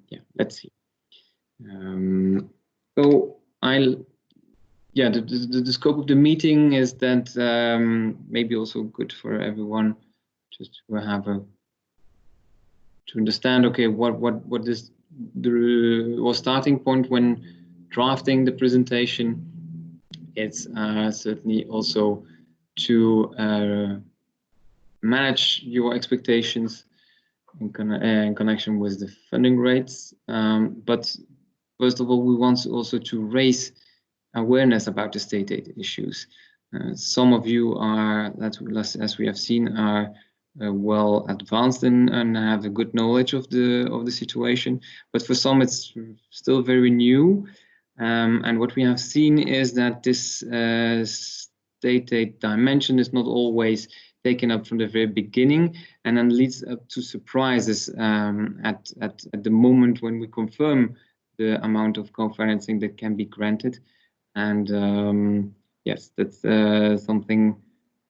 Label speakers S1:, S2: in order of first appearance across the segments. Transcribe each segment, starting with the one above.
S1: yeah, let's see. So the scope of the meeting is that maybe also good for everyone just to have to understand, okay, what is the starting point when drafting the presentation. It's certainly also to manage your expectations in connection with the funding rates. But first of all, we want also to raise awareness about the state aid issues. Some of you are, as we have seen, are well advanced and have a good knowledge of the situation. But for some, it's still very new. And what we have seen is that this state aid dimension is not always taken up from the very beginning, and then leads up to surprises at the moment when we confirm the amount of co-financing that can be granted. And yes, that's something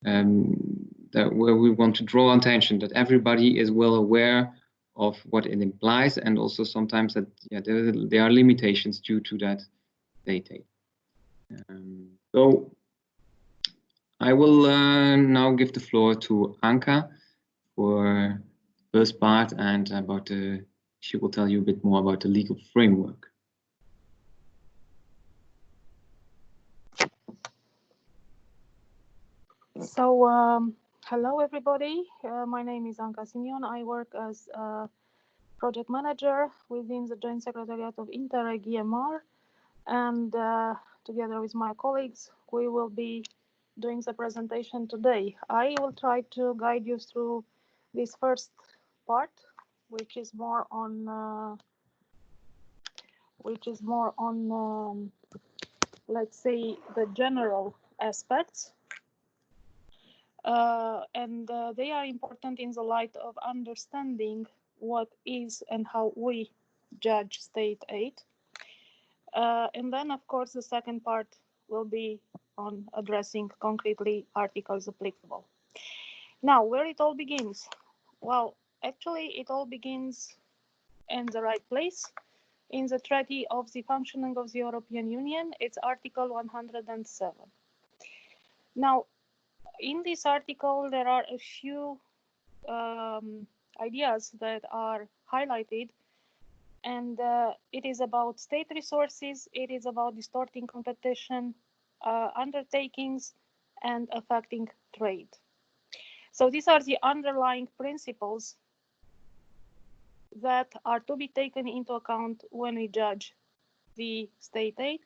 S1: where we want to draw attention, that everybody is well aware of what it implies, and also sometimes that there are limitations due to that state aid. So I will now give the floor to Anka for the first part, and she will tell you a bit more about the legal framework.
S2: So, hello everybody. My name is Anka Simion. I work as a project manager within the Joint Secretariat of Interreg EMR, and together with my colleagues, we will be doing the presentation today. I will try to guide you through this first part, which is more on let's say, the general aspects. And they are important in the light of understanding what is and how we judge state aid. And then, of course, the second part will be on addressing concretely articles applicable. Now, where it all begins? Well, actually, it all begins in the right place. In the Treaty of the Functioning of the European Union, it's Article 107. Now, in this article, there are a few ideas that are highlighted, and it is about state resources, it is about distorting competition, undertakings, and affecting trade. So these are the underlying principles that are to be taken into account when we judge the state aid,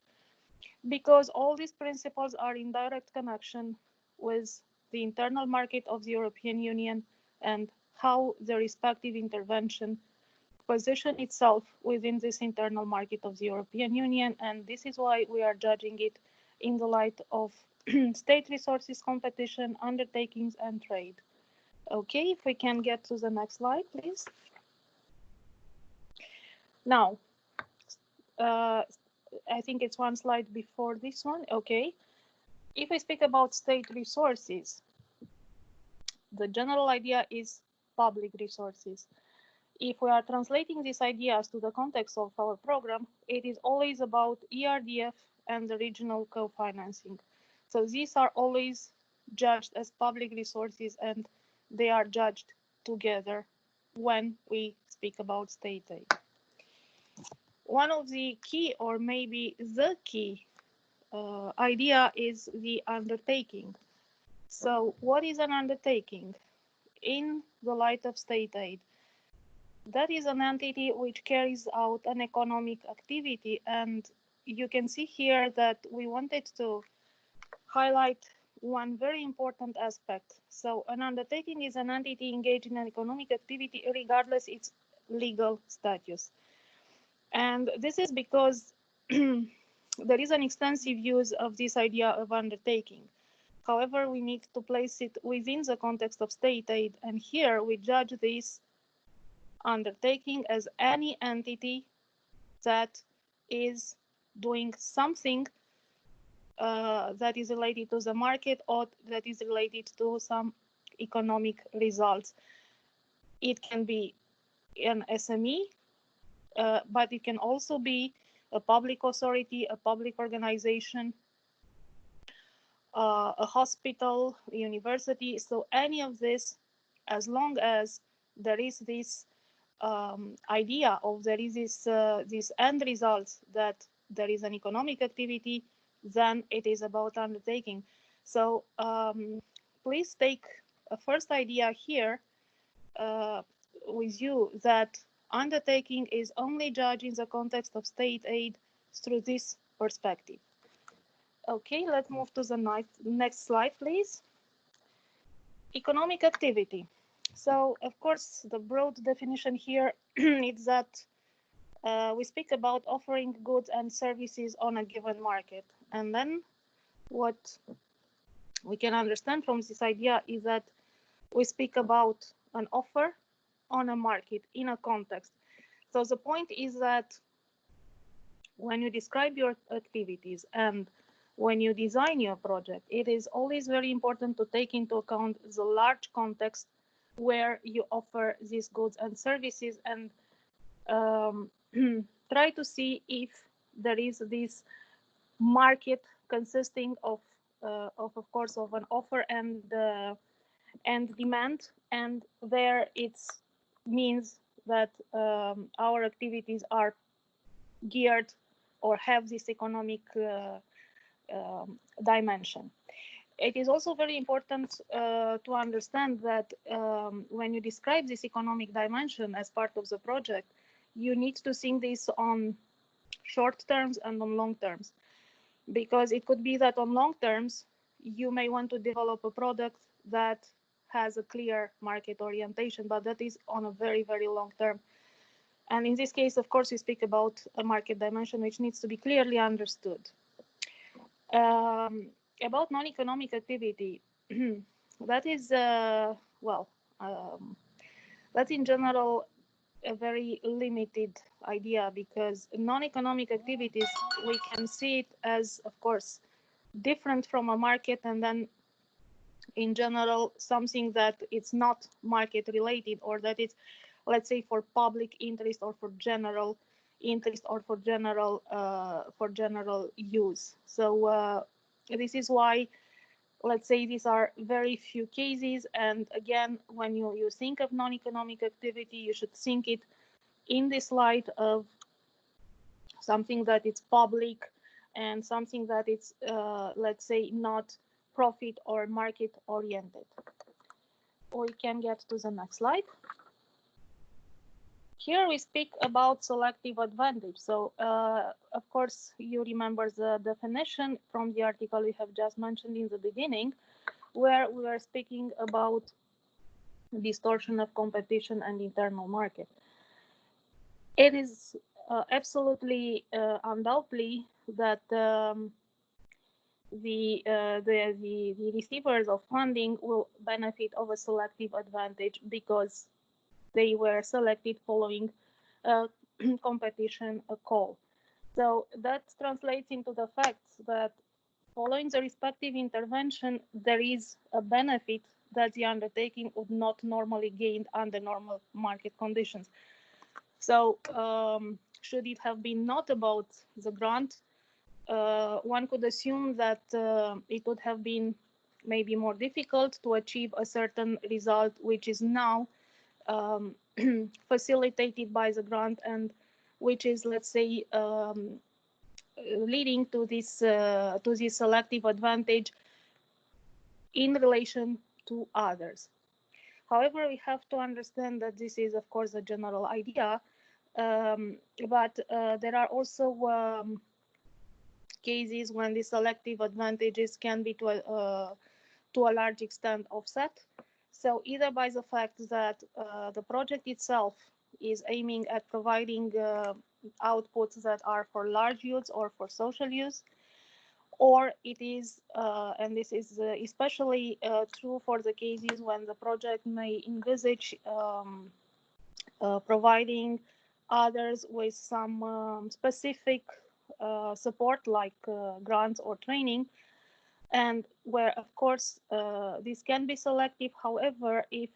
S2: because all these principles are in direct connection with the internal market of the European Union and how the respective intervention position itself within this internal market of the European Union. And this is why we are judging it in the light of state resources, competition, undertakings, and trade. Okay, if we can get to the next slide, please. Now, I think it's one slide before this one. Okay. If we speak about state resources, the general idea is public resources. If we are translating these ideas to the context of our program, it is always about ERDF and the regional co-financing. So these are always judged as public resources, and they are judged together when we speak about state aid. One of the key, or maybe the key idea is the undertaking. So what is an undertaking in the light of state aid? That is an entity which carries out an economic activity, and you can see here that we wanted to highlight one very important aspect. So an undertaking is an entity engaged in an economic activity regardless its legal status. And this is because there is an extensive use of this idea of undertaking. However, we need to place it within the context of state aid, and here we judge this undertaking as any entity that is doing something that is related to the market or that is related to some economic results. It can be an SME, but it can also be a public authority, a public organization, a hospital, a university. So any of this, as long as there is this idea of there is this end result that there is an economic activity, then it is about undertaking. So please take a first idea here with you, that undertaking is only judged in the context of state aid through this perspective. Okay, let's move to the next slide, please. Economic activity. So, of course, the broad definition here is that we speak about offering goods and services on a given market. And then what we can understand from this idea is that we speak about an offer on a market in a context. So the point is that when you describe your activities and when you design your project, it is always very important to take into account the large context where you offer these goods and services, and try to see if there is this market consisting of course, of an offer and demand, and there it means that our activities are geared or have this economic dimension. It is also very important to understand that when you describe this economic dimension as part of the project, you need to think this on short terms and on long terms, because it could be that on long terms you may want to develop a product that has a clear market orientation, but that is on a very, very long term. And in this case, of course, we speak about a market dimension which needs to be clearly understood. About non-economic activity, that is, that's in general a very limited idea, because non-economic activities, we can see it as, of course, different from a market, and then in general something that it's not market related, or that it's, let's say, for public interest or for general interest or for general use. So this is why, let's say, these are very few cases. And again, when you think of non-economic activity, you should think it in this light of something that it's public and something that it's, let's say, not profit or market oriented. We can get to the next slide. Here we speak about selective advantage. So, of course, you remember the definition from the article we have just mentioned in the beginning, where we were speaking about distortion of competition and internal market. It is absolutely undoubtedly that the receivers of funding will benefit of a selective advantage because they were selected following a competition call. So that translates into the fact that following the respective intervention, there is a benefit that the undertaking would not normally gain under normal market conditions. So should it have been not about the grant, one could assume that it would have been maybe more difficult to achieve a certain result, which is now facilitated by the grant, and which is, let's say, leading to this selective advantage in relation to others. However, we have to understand that this is, of course, a general idea, but there are also cases when the selective advantages can be to a large extent offset. So either by the fact that the project itself is aiming at providing outputs that are for large use or for social use, or it is, and this is especially true for the cases when the project may envisage providing others with some specific support, like grants or training, and where, of course, this can be selective. However, if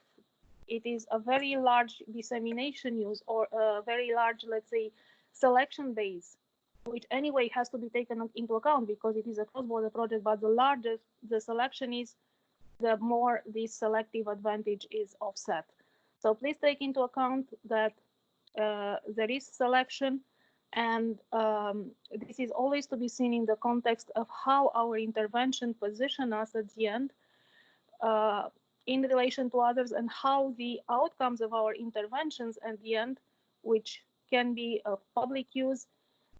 S2: it is a very large dissemination use or a very large, let's say, selection base, which anyway has to be taken into account because it is a cross-border project, but the larger the selection is, the more this selective advantage is offset. So please take into account that there is selection, and this is always to be seen in the context of how our intervention position us at the end in relation to others, and how the outcomes of our interventions at the end, which can be of public use,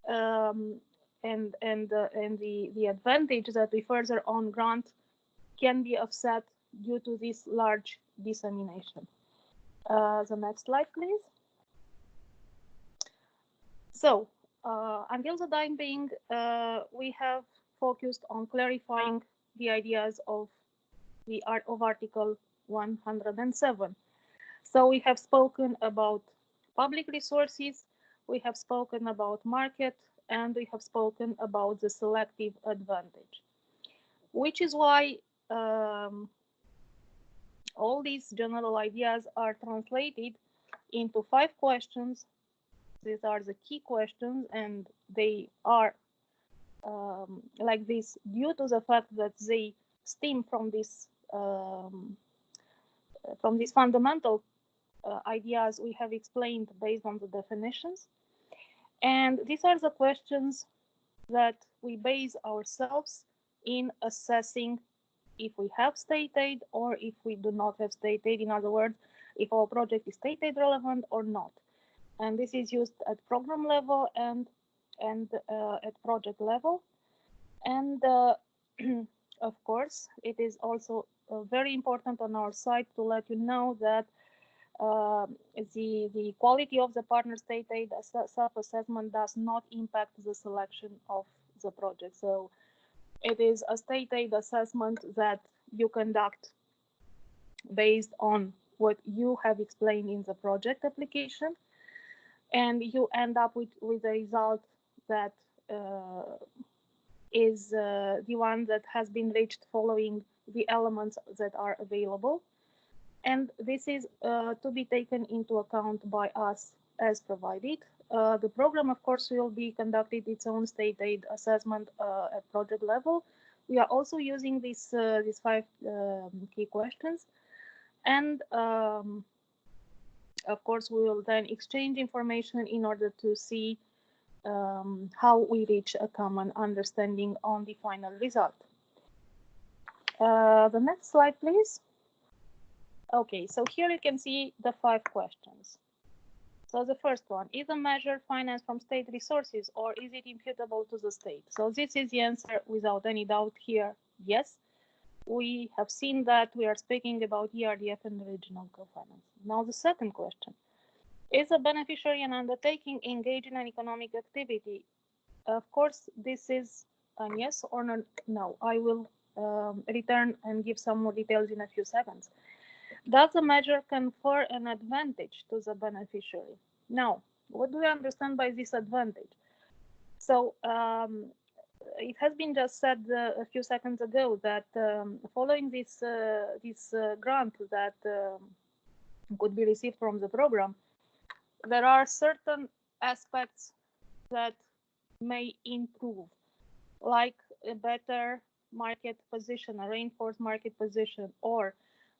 S2: and the advantage that we further on grant can be offset due to this large dissemination. The next slide, please. So until the time being, we have focused on clarifying the ideas of Article 107. So we have spoken about public resources, we have spoken about market, and we have spoken about the selective advantage, which is why all these general ideas are translated into 5 questions. These are the key questions, and they are like this due to the fact that they stem from this fundamental ideas we have explained based on the definitions. And these are the questions that we base ourselves in assessing if we have state aid or if we do not have state aid. In other words, if our project is state aid relevant or not. And this is used at program level and at project level. And of course, it is also very important on our side to let you know that the quality of the partner state aid self-assessment does not impact the selection of the project. So it is a state aid assessment that you conduct based on what you have explained in the project application, and you end up with a result that is the one that has been reached following the elements that are available. And this is to be taken into account by us as provided. The program, of course, will be conducted its own state aid assessment at project level. We are also using these 5 key questions. And of course, we will then exchange information in order to see how we reach a common understanding on the final result. The next slide, please. Okay, so here you can see the 5 questions. So the first one, is a measure financed from state resources or is it imputable to the state? So this is the answer without any doubt here, yes. We have seen that we are speaking about ERDF and regional co-finance. Now the second question, is a beneficiary and undertaking engaged in an economic activity? Of course, this is a yes or no. I will return and give some more details in a few seconds. Does the measure confer an advantage to the beneficiary? Now, what do we understand by this advantage? So it has been just said a few seconds ago that following this grant that could be received from the program, there are certain aspects that may improve, like a better market position, a reinforced market position, or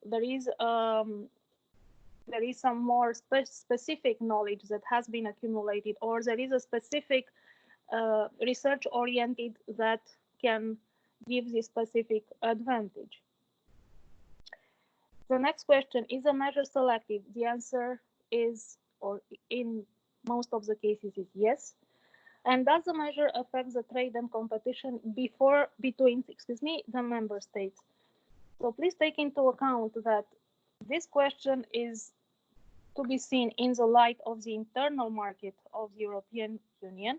S2: there is some more specific knowledge that has been accumulated, or there is a specific research oriented that can give this specific advantage. The next question, is a measure selective? The answer is, or in most of the cases, is yes. And does the measure affect the trade and competition between the member states? So please take into account that this question is to be seen in the light of the internal market of the European Union.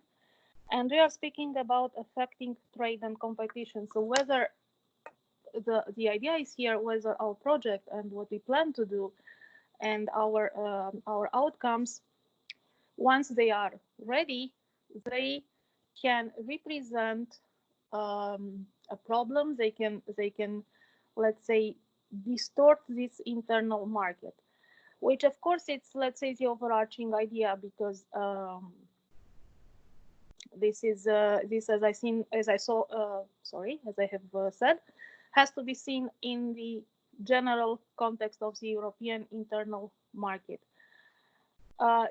S2: And we are speaking about affecting trade and competition. So whether the idea is here, whether our project and what we plan to do and our outcomes, once they are ready, they can represent a problem. They can, let's say, distort this internal market. which of course it's, let's say, the overarching idea, because this is this, as I have said, has to be seen in the general context of the European internal market.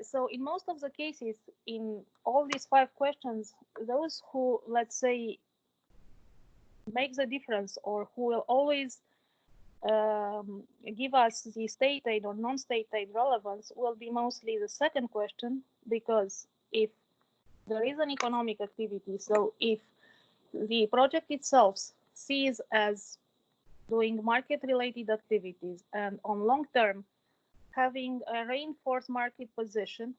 S2: So in most of the cases, in all these 5 questions, those who, let's say, make the difference, or who will always give us the state aid or non-state aid relevance, will be mostly the second question, because if there is an economic activity, so if the project itself sees as doing market-related activities and on long term having a reinforced market position,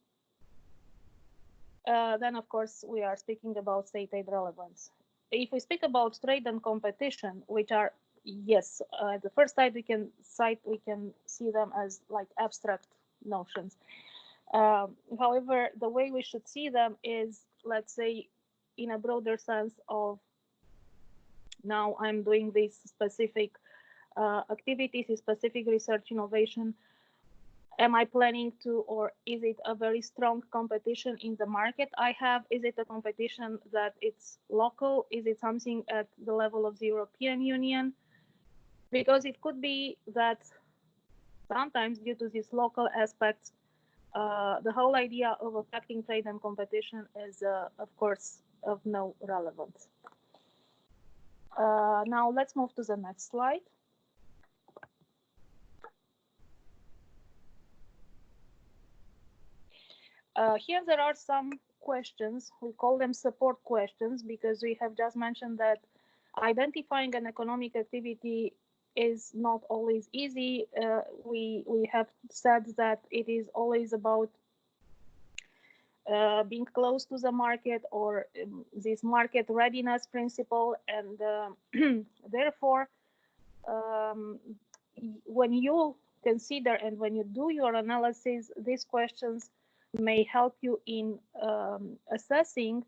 S2: then of course we are speaking about state aid relevance. If we speak about trade and competition, which are, yes, at the first sight we can see them as like abstract notions. However, the way we should see them is, let's say, in a broader sense of, now I'm doing this specific activities, specific research innovation. Am I planning to, or is it a very strong competition in the market I have? Is it a competition that it's local? Is it something at the level of the European Union? Because it could be that sometimes, due to these local aspects, the whole idea of affecting trade and competition is, of course, of no relevance. Now let's move to the next slide. Here there are some questions. We call them support questions, because we have just mentioned that identifying an economic activity is not always easy. We have said that it is always about being close to the market, or this market readiness principle, and therefore when you consider and when you do your analysis, these questions may help you in assessing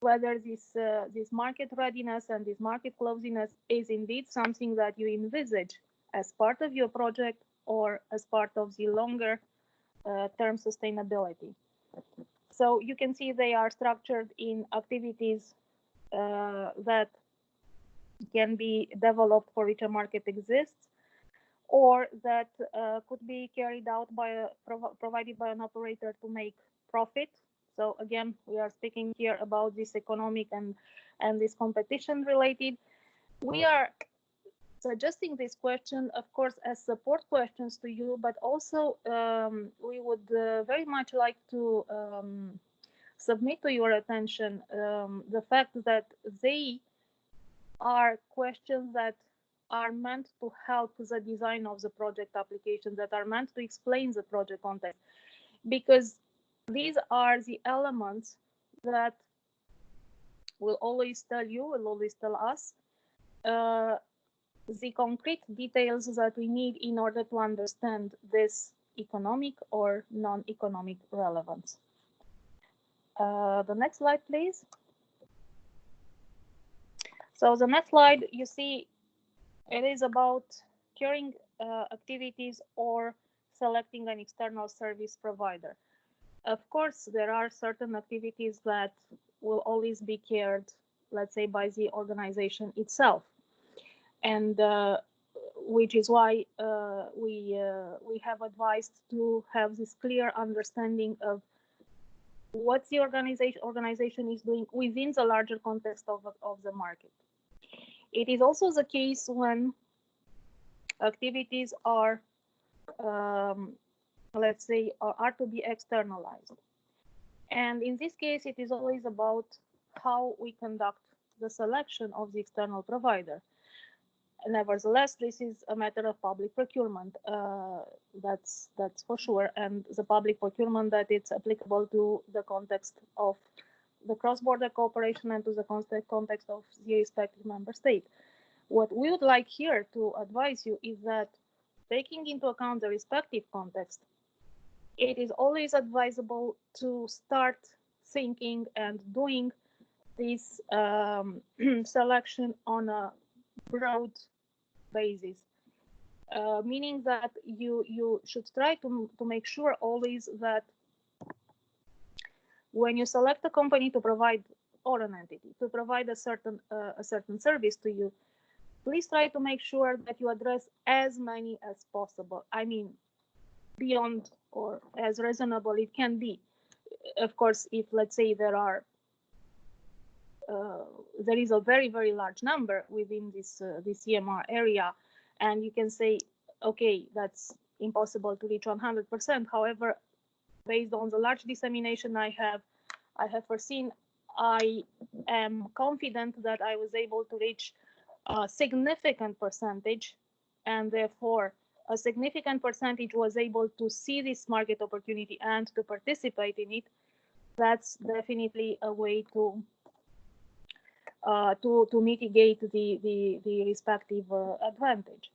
S2: whether this market readiness and this market closeness is indeed something that you envisage as part of your project or as part of the longer term sustainability. So you can see they are structured in activities that can be developed for which a market exists, or that could be carried out by provided by an operator to make profit. So again, we are speaking here about this economic and this competition related. We are suggesting this question, of course, as support questions to you, but also we would very much like to submit to your attention the fact that they are questions that are meant to help the design of the project application, that are meant to explain the project context, because these are the elements that will always tell you, will always tell us the concrete details that we need in order to understand this economic or non-economic relevance. The next slide, please. So the next slide, you see, it is about carrying activities or selecting an external service provider. Of course, there are certain activities that will always be carried, let's say, by the organization itself, and which is why we have advised to have this clear understanding of what the organization is doing within the larger context of the market. It is also the case when activities are, let's say, are to be externalized. And in this case, it is always about how we conduct the selection of the external provider. Nevertheless, this is a matter of public procurement, that's for sure, and the public procurement that it's applicable to the context of the cross-border cooperation and to the context of the respective member state. What we would like here to advise you is that, taking into account the respective context, it is always advisable to start thinking and doing this selection on a broad basis. meaning that you should try to make sure always that when you select a company to provide, or an entity to provide a certain service to you, please try to make sure that you address as many as possible. I mean, beyond or as reasonable it can be. Of course, if let's say there is a very, very large number within this EMR area, and you can say, okay, that's impossible to reach 100%. However, based on the large dissemination I have foreseen, I am confident that I was able to reach a significant percentage, and therefore a significant percentage was able to see this market opportunity and to participate in it. That's definitely a way to mitigate the respective advantage.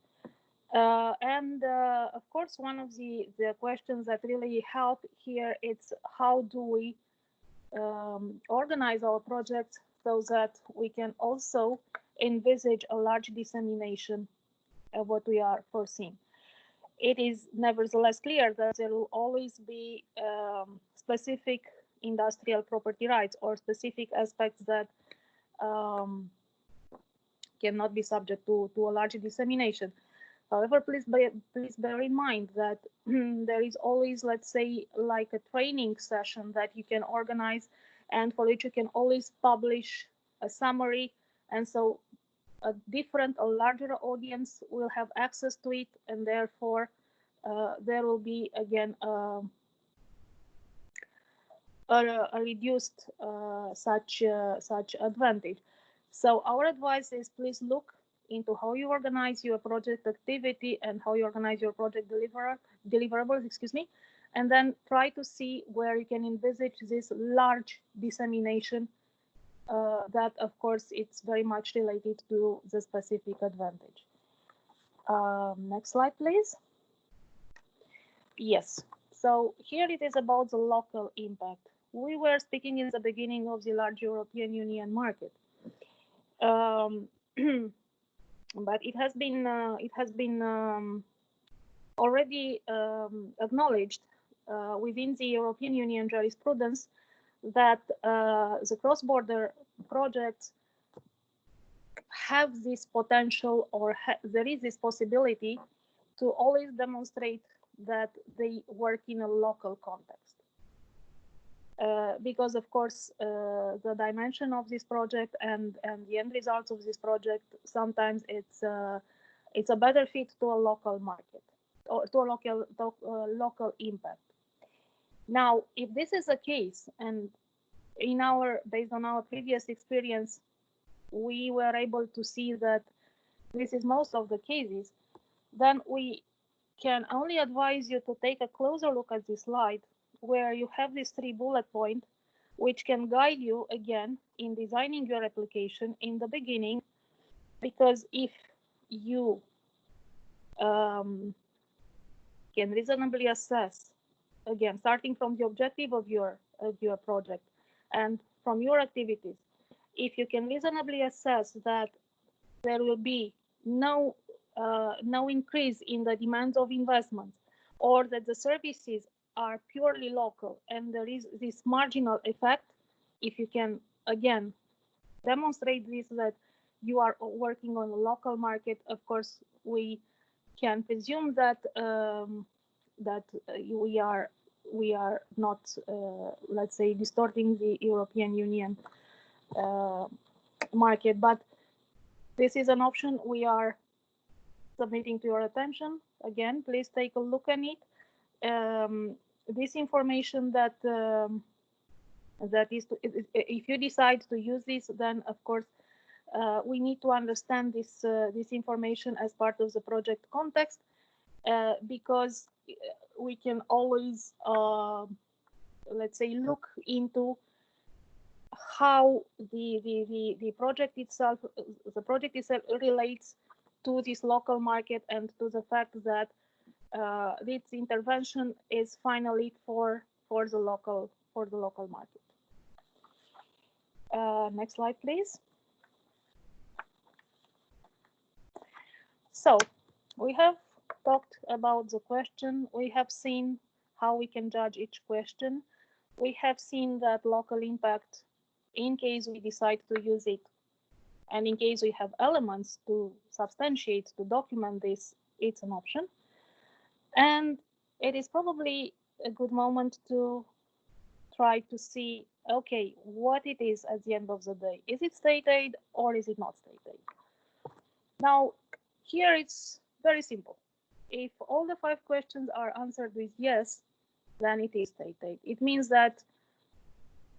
S2: Of course, one of the questions that really help here is how do we organize our projects so that we can also envisage a large dissemination of what we are foreseeing. It is nevertheless clear that there will always be specific industrial property rights or specific aspects that cannot be subject to a large dissemination. However, please bear in mind that there is always, let's say, like a training session that you can organize and for which you can always publish a summary. And so a larger audience will have access to it, and therefore there will be, again, a reduced such advantage. So our advice is please look into how you organize your project activity and how you organize your project deliverables, and then try to see where you can envisage this large dissemination that, of course, it's very much related to the specific advantage. Next slide, please. Yes, so here it is about the local impact. We were speaking in the beginning of the large European Union market. But it has been already acknowledged within the European Union jurisprudence that the cross-border projects have this potential, or there is this possibility to always demonstrate that they work in a local context. Because, of course, the dimension of this project and the end results of this project, sometimes it's a better fit to a local market or to a local impact. Now, if this is the case, and based on our previous experience, we were able to see that this is most of the cases, then we can only advise you to take a closer look at this slide, where you have these 3 bullet points, which can guide you again in designing your application in the beginning. Because if you can reasonably assess, again, starting from the objective of your project and from your activities, if you can reasonably assess that there will be no increase in the demands of investments, or that the services are purely local and there is this marginal effect, if you can again demonstrate this, that you are working on a local market, of course we can presume that we are not let's say distorting the European Union market. But this is an option we are submitting to your attention. Again, please take a look at it. This information that is if you decide to use this, then of course we need to understand this information as part of the project context, because we can always let's say look into how the project itself relates to this local market and to the fact that this intervention is finally for the local market. Next slide, please. So we have talked about the question. We have seen how we can judge each question. We have seen that local impact, in case we decide to use it, and in case we have elements to substantiate, to document this, it's an option. And it is probably a good moment to try to see, okay, what it is at the end of the day. Is it state aid or is it not state aid? Now, here it's very simple. If all the 5 questions are answered with yes, then it is state aid. It means that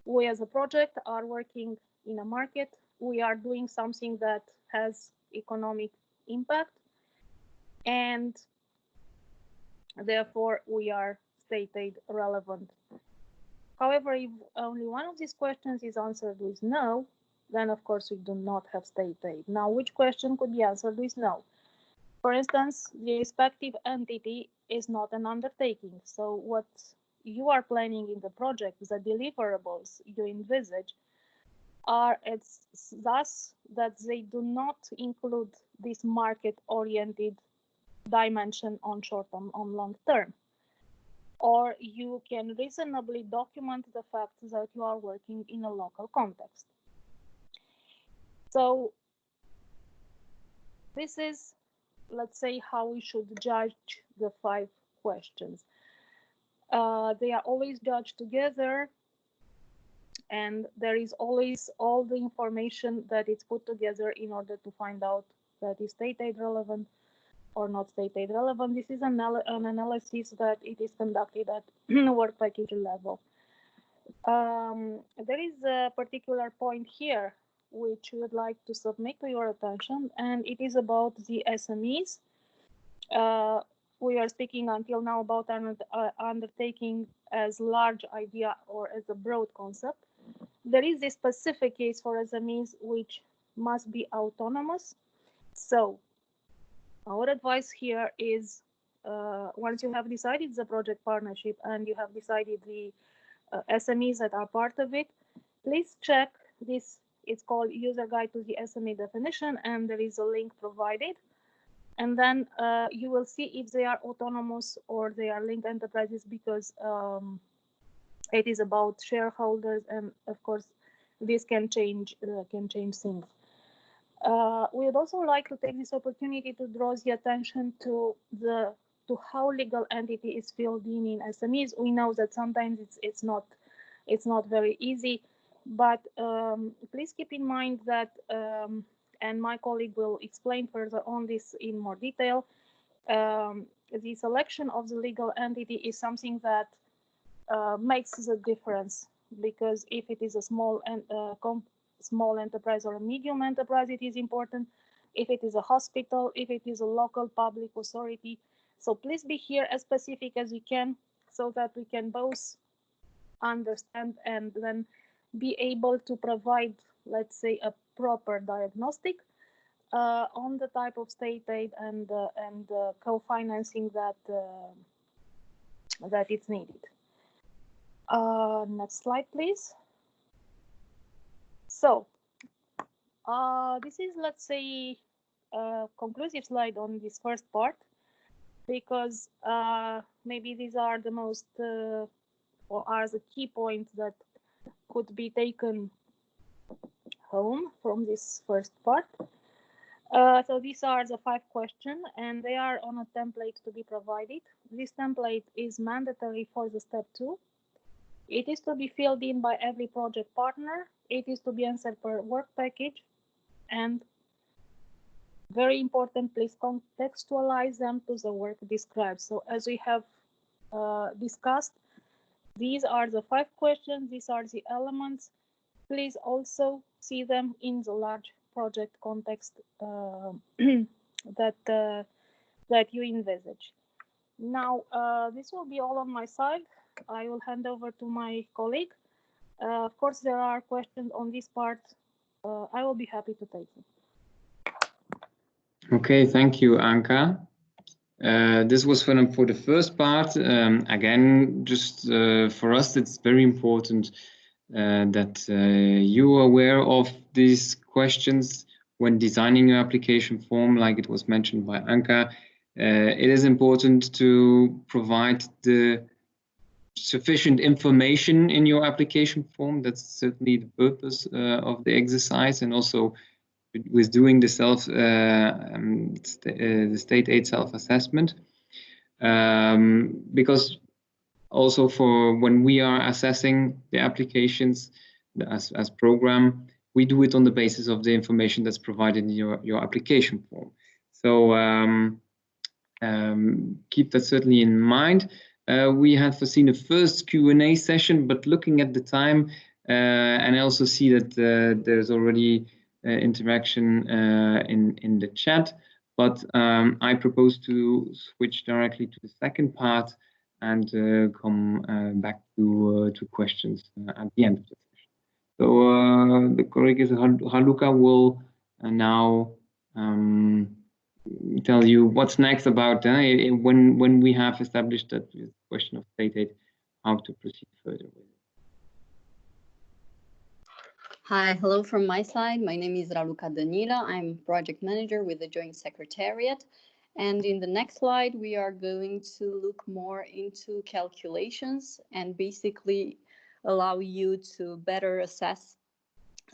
S2: we as a project are working in a market. We are doing something that has economic impact, and therefore we are state aid relevant. However, if only one of these questions is answered with no, then of course we do not have state aid. Now, which question could be answered with no? For instance, the respective entity is not an undertaking. So what you are planning in the project, the deliverables you envisage, are thus that they do not include this market-oriented dimension on short-term, on long-term. Or you can reasonably document the fact that you are working in a local context. So this is, let's say, how we should judge the 5 questions. They are always judged together, and there is always all the information that is put together in order to find out that is state aid relevant or not state aid relevant. This is an analysis that it is conducted at work package level. There is a particular point here which we would like to submit to your attention, and it is about the SMEs. We are speaking until now about undertaking as large idea or as a broad concept. There is a specific case for SMEs which must be autonomous. So our advice here is, once you have decided the project partnership and you have decided the SMEs that are part of it, please check this. It's called User Guide to the SME Definition, and there is a link provided. And then you will see if they are autonomous or they are linked enterprises, because it is about shareholders, and of course this can change things. We would also like to take this opportunity to draw the attention to how legal entity is filled in SMEs. We know that sometimes it's not very easy, but please keep in mind that, and my colleague will explain further on this in more detail, the selection of the legal entity is something that makes the difference, because if it is a small enterprise or a medium enterprise, it is important. If it is a hospital, if it is a local public authority. So please be here as specific as you can, so that we can both understand and then be able to provide, let's say, a proper diagnostic on the type of state aid and co-financing that it's needed. Next slide, please. So this is, let's say, a conclusive slide on this first part, because maybe these are the most or are the key points that could be taken home from this first part. So these are the 5 questions, and they are on a template to be provided. This template is mandatory for the step 2. It is to be filled in by every project partner. It is to be answered per work package, and very important, please contextualize them to the work described. So as we have discussed, these are the 5 questions, these are the elements. Please also see them in the large project context that you envisage. Now, this will be all on my side. I will hand over to my colleague. Of course, there are questions on this part. I will be happy to take them.
S1: Okay, thank you, Anka. This was for the first part. Again, just for us, it's very important that you are aware of these questions when designing your application form, like it was mentioned by Anka. it is important to provide the sufficient information in your application form. That's certainly the purpose of the exercise, and also with doing the the state aid self-assessment, because also for when we are assessing the applications as program, we do it on the basis of the information that's provided in your application form. So keep that certainly in mind. We had foreseen a first Q&A session, but looking at the time, and I also see that there's already interaction in the chat, but I propose to switch directly to the second part and come back to questions at the end of the session. So the colleague Raluca will now tell you what's next about when we have established that question of state aid, how to proceed further with it.
S3: Hi, hello from my side. My name is Raluca Danila. I'm project manager with the Joint Secretariat. And in the next slide, we are going to look more into calculations and basically allow you to better assess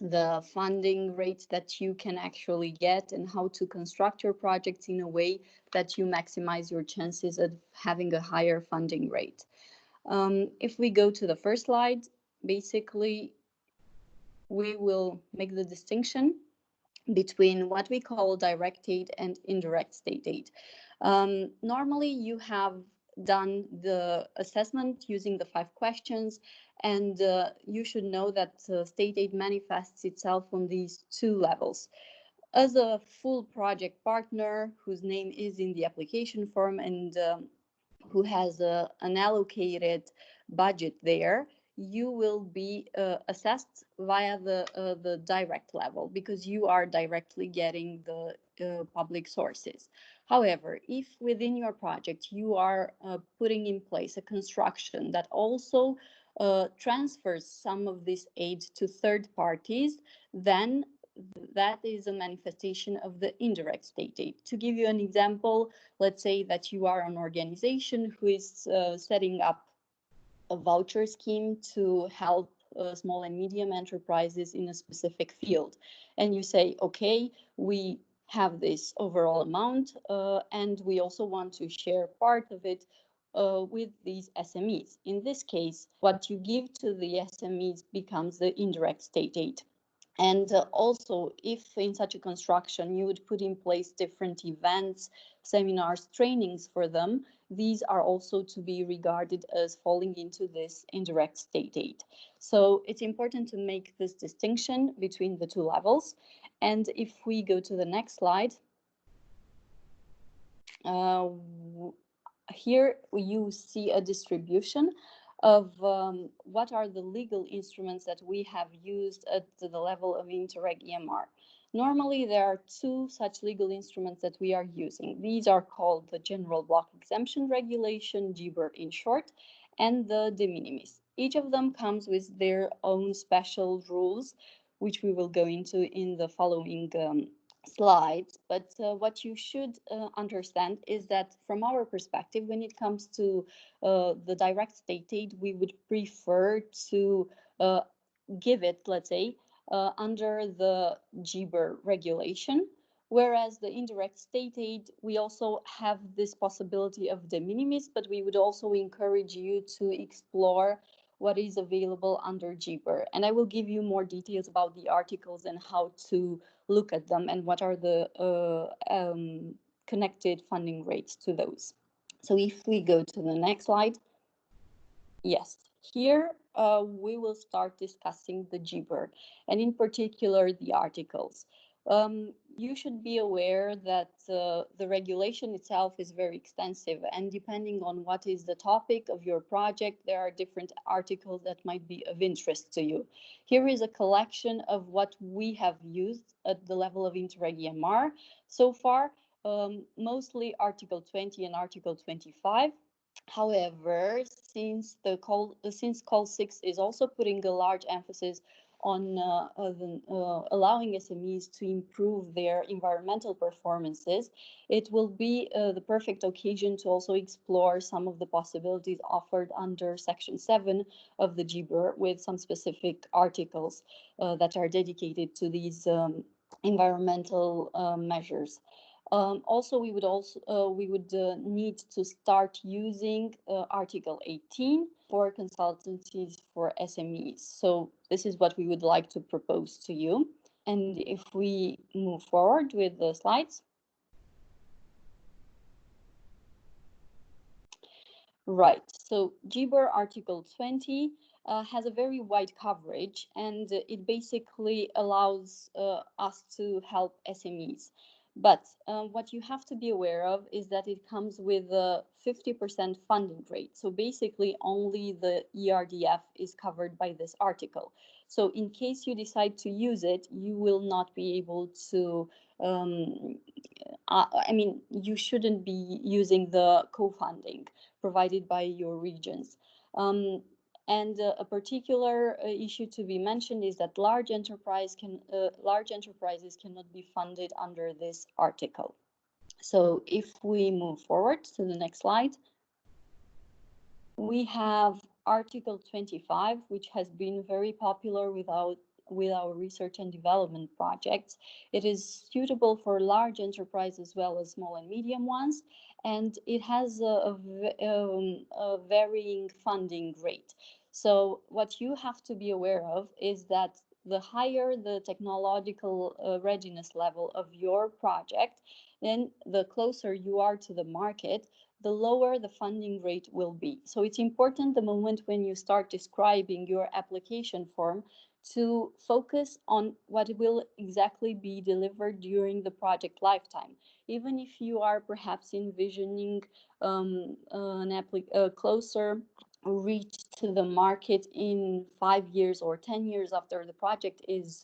S3: the funding rates that you can actually get and how to construct your projects in a way that you maximize your chances of having a higher funding rate. If we go to the first slide, basically, we will make the distinction between what we call direct aid and indirect state aid. Normally, you have done the assessment using the 5 questions, and you should know that state aid manifests itself on these 2 levels. As a full project partner whose name is in the application form and who has an allocated budget there, you will be assessed via the direct level because you are directly getting the public sources. However, if within your project you are putting in place a construction that also transfers some of this aid to third parties, then that is a manifestation of the indirect state aid. To give you an example, let's say that you are an organization who is setting up a voucher scheme to help small and medium enterprises in a specific field. And you say, okay, we have this overall amount and we also want to share part of it with these SMEs. In this case, what you give to the SMEs becomes the indirect state aid. And also, if in such a construction you would put in place different events, seminars, trainings for them, these are also to be regarded as falling into this indirect state aid. So it's important to make this distinction between the 2 levels. And if we go to the next slide, here you see a distribution of what are the legal instruments that we have used at the level of Interreg EMR. Normally, there are 2 such legal instruments that we are using. These are called the General Block Exemption Regulation, GBER in short, and the de minimis. Each of them comes with their own special rules, which we will go into in the following slides, but what you should understand is that from our perspective, when it comes to the direct state aid, we would prefer to give it, let's say, under the GBER regulation, whereas the indirect state aid, we also have this possibility of de minimis, but we would also encourage you to explore what is available under GBER. And I will give you more details about the articles and how to look at them and what are the connected funding rates to those. So if we go to the next slide, yes, here we will start discussing the GBER and in particular the articles. You should be aware that the regulation itself is very extensive, and depending on what is the topic of your project, there are different articles that might be of interest to you. Here is a collection of what we have used at the level of Interreg EMR so far, mostly Article 20 and Article 25. However, since Call 6 is also putting a large emphasis on allowing SMEs to improve their environmental performances, it will be the perfect occasion to also explore some of the possibilities offered under Section 7 of the GBER, with some specific articles that are dedicated to these environmental measures. Also, we would need to start using Article 18 for consultancies for SMEs. So this is what we would like to propose to you. And if we move forward with the slides. Right, so GBER Article 20 has a very wide coverage, and it basically allows us to help SMEs. But what you have to be aware of is that it comes with a 50% funding rate. So basically only the ERDF is covered by this article. So in case you decide to use it, you will not be able to, you shouldn't be using the co-funding provided by your regions. And a particular issue to be mentioned is that large enterprises cannot be funded under this article. So if we move forward to the next slide, we have Article 25, which has been very popular with our research and development projects. It is suitable for large enterprises as well as small and medium ones, and it has a varying funding rate. So what you have to be aware of is that the higher the technological readiness level of your project, then the closer you are to the market, the lower the funding rate will be. So it's important the moment when you start describing your application form to focus on what will exactly be delivered during the project lifetime. Even if you are perhaps envisioning a closer reach to the market in 5 years or 10 years after the project is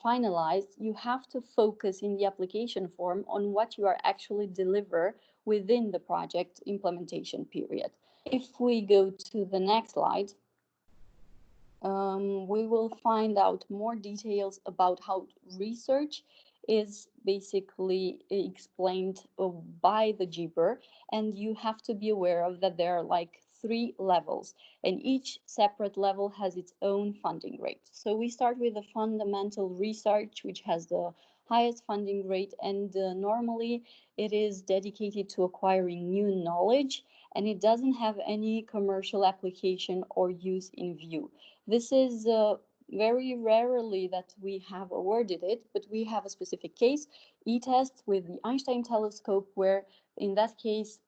S3: finalized, you have to focus in the application form on what you are actually deliver within the project implementation period. If we go to the next slide, we will find out more details about how research is basically explained by the GBER, and you have to be aware of that there are like 3 levels, and each separate level has its own funding rate. So we start with the fundamental research, which has the highest funding rate, and normally it is dedicated to acquiring new knowledge, and it doesn't have any commercial application or use in view. This is very rarely that we have awarded it, but we have a specific case, e-test with the Einstein telescope, where in that case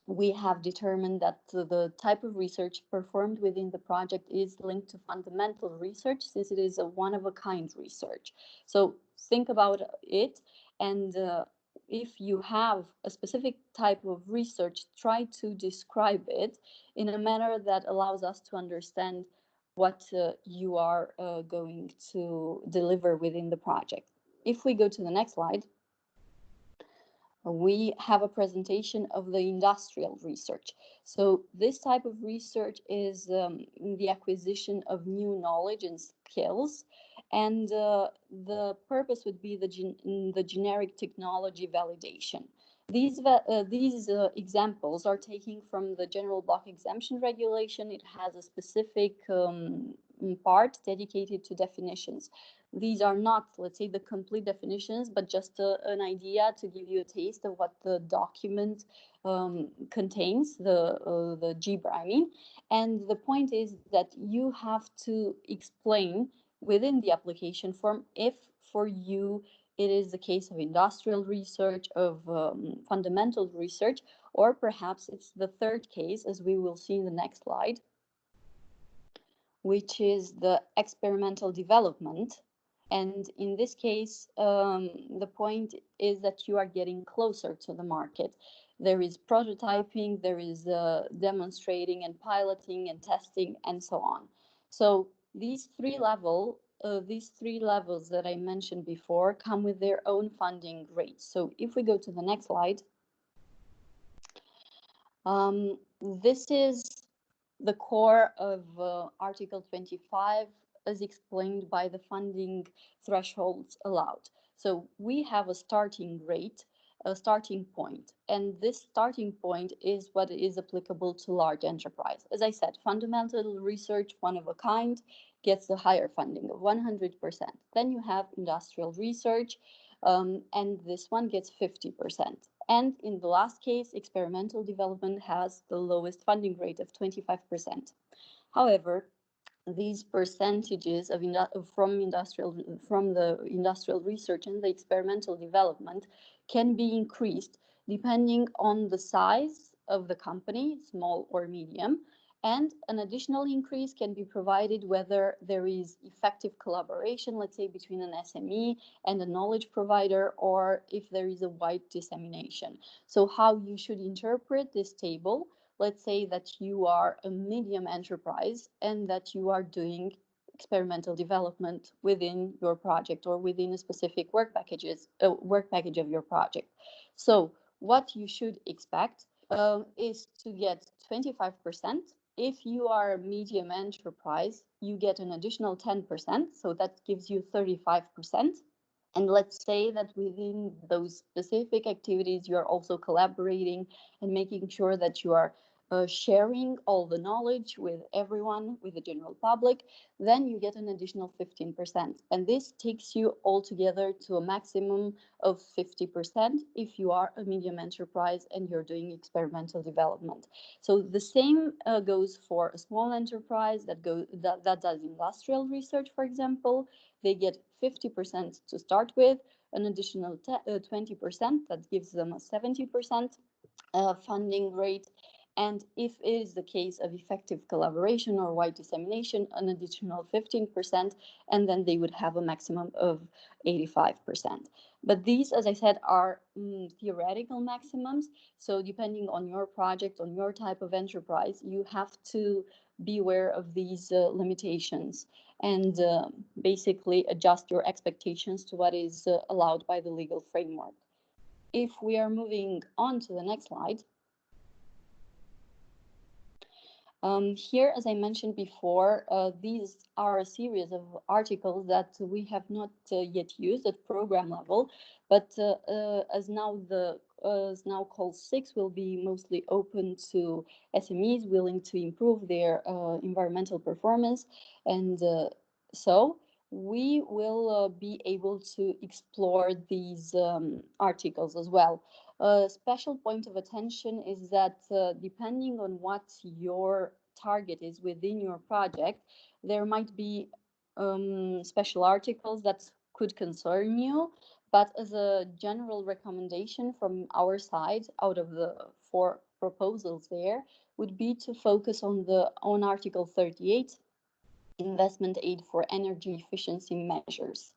S3: we have determined that the type of research performed within the project is linked to fundamental research, since it is a one-of-a-kind research. So think about it, and if you have a specific type of research, try to describe it in a manner that allows us to understand what you are going to deliver within the project. If we go to the next slide, we have a presentation of the industrial research. So this type of research is the acquisition of new knowledge and skills, and the purpose would be the generic technology validation. These examples are taken from the General Block Exemption Regulation. It has a specific part dedicated to definitions. These are not, let's say, the complete definitions, but just an idea to give you a taste of what the document contains, the GBER, I mean. And the point is that you have to explain within the application form if for you it is the case of industrial research, of fundamental research, or perhaps it's the third case, as we will see in the next slide, which is the experimental development. And in this case, the point is that you are getting closer to the market. There is prototyping, there is demonstrating and piloting and testing and so on. So these three levels that I mentioned before come with their own funding rates. So if we go to the next slide, this is the core of Article 25 as explained by the funding thresholds allowed. So we have a starting rate, a starting point, and this starting point is what is applicable to large enterprise. As I said, fundamental research, one of a kind, gets the higher funding of 100%. Then you have industrial research, and this one gets 50%. And in the last case, experimental development has the lowest funding rate of 25%. However, these percentages of from the industrial research and the experimental development can be increased depending on the size of the company, small or medium, and an additional increase can be provided whether there is effective collaboration, let's say between an SME and a knowledge provider, or if there is a wide dissemination. So how you should interpret this table: let's say that you are a medium enterprise and that you are doing experimental development within your project or within a specific work package of your project. So what you should expect is to get 25%. If you are a medium enterprise, you get an additional 10%, so that gives you 35%. And let's say that within those specific activities, you're also collaborating and making sure that you are sharing all the knowledge with everyone, with the general public, then you get an additional 15%. And this takes you altogether to a maximum of 50% if you are a medium enterprise and you're doing experimental development. So the same goes for a small enterprise that does industrial research, for example. They get 50% to start with, an additional 20%, that gives them a 70% funding rate. And if it is the case of effective collaboration or wide dissemination, an additional 15%, and then they would have a maximum of 85%. But these, as I said, are theoretical maximums. So depending on your project, on your type of enterprise, you have to be aware of these limitations and basically adjust your expectations to what is allowed by the legal framework. If we are moving on to the next slide, here, as I mentioned before, these are a series of articles that we have not yet used at program level, but as now Call 6 will be mostly open to SMEs willing to improve their environmental performance, and so we will be able to explore these articles as well. A special point of attention is that depending on what your target is within your project, there might be special articles that could concern you. But as a general recommendation from our side, out of the 4 proposals there, would be to focus on Article 38, investment aid for energy efficiency measures.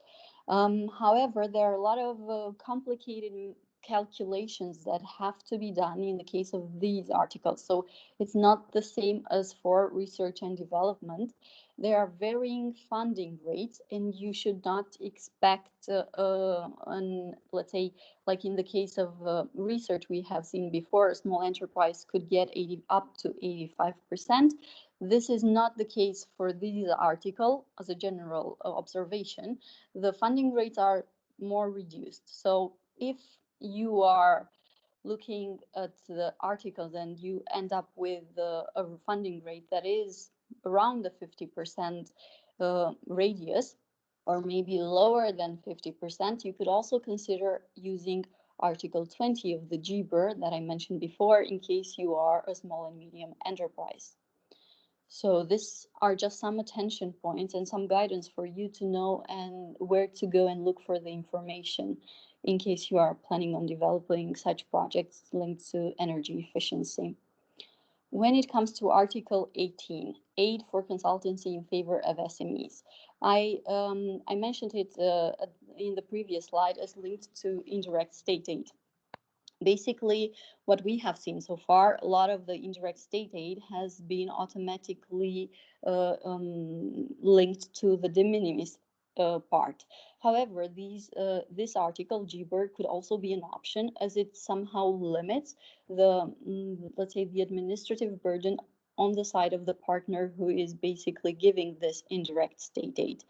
S3: However, there are a lot of complicated calculations that have to be done in the case of these articles. So it's not the same as for research and development. There are varying funding rates, and you should not expect, let's say, like in the case of research we have seen before, a small enterprise could get up to 85%. This is not the case for this article. As a general observation, the funding rates are more reduced. So if you are looking at the articles and you end up with a funding rate that is around the 50% radius, or maybe lower than 50%, you could also consider using Article 20 of the GBER that I mentioned before, in case you are a small and medium enterprise. So these are just some attention points and some guidance for you to know and where to go and look for the information in case you are planning on developing such projects linked to energy efficiency. When it comes to Article 18, aid for consultancy in favor of SMEs, I mentioned it in the previous slide as linked to indirect state aid. Basically, what we have seen so far, a lot of the indirect state aid has been automatically linked to the de minimis part. However, this article, GBER, could also be an option as it somehow limits the, let's say, the administrative burden on the side of the partner who is basically giving this indirect state aid.